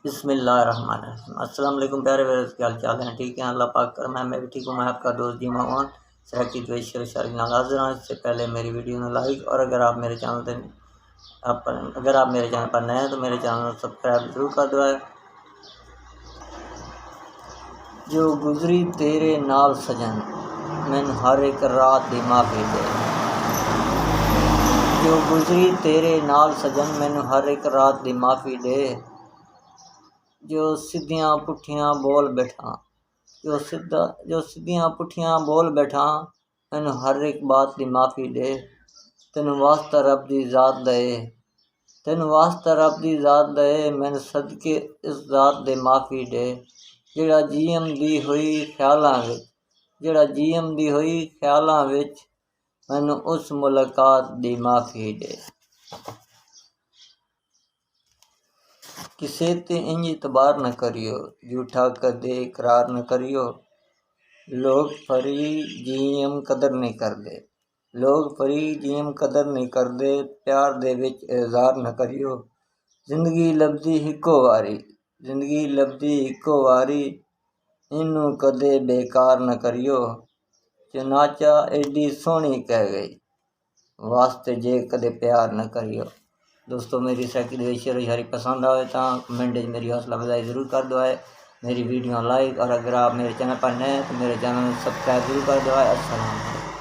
बिस्मिल्लाहिर्रहमानिर्रहीम। अस्सलाम वालेकुम प्यारे व्यूअर्स, क्या हाल चाल हैं? ठीक है, अल्लाह पाक कर मैं भी ठीक हूँ। मैं आपका दोस्त जी मोहन सराकी द्वेशर शारी नागाजर हूँ। इससे पहले मेरी वीडियो में लाइक और अगर आप मेरे चैनल पर नए हैं तो मेरे चैनल को सब्सक्राइब जरूर कर दो। जो गुजरी तेरे नाल सजन मैनू हर एक रात दी माफ़ी दे। जो गुजरी तेरे नाल सजन मैनू हर एक रात दी माफ़ी दे। जो सीधियां पुठियां बोल बैठा जो सीधियां पुठियां बोल बैठा मैनू हर एक बात दी माफ़ी दे। तेनू वास्ता रब दी ज़ात दे मैनू सदके इस ज़ात दे माफ़ी दे। जेड़ा जीएम दी हुई ख्यालां विच मैनू उस मुलाकात दी माफ़ी दे। किसे ते इंज इतबार न करियो, झूठा कदे इकरार न करियो। लोग फरी जीएम कदर नहीं करदे, प्यार दे विच इज़हार न करियो। जिंदगी लभदी हिक्को वारी, इनू कदे बेकार न करियो। चनाचा एडी सोहनी कह गई, वास्ते जे कदे प्यार न करियो। दोस्तों, मेरी सराकी द्वेशर शारी पसंद आए तो कमेंट मेरी हौसला अफजाई ज़रूर कर दो है। मेरी वीडियो लाइक और अगर आप मेरे चैनल पर नए हैं तो मेरे चैनल को सब्सक्राइब जरूर कर दो है। अस्सलाम वालेकुम।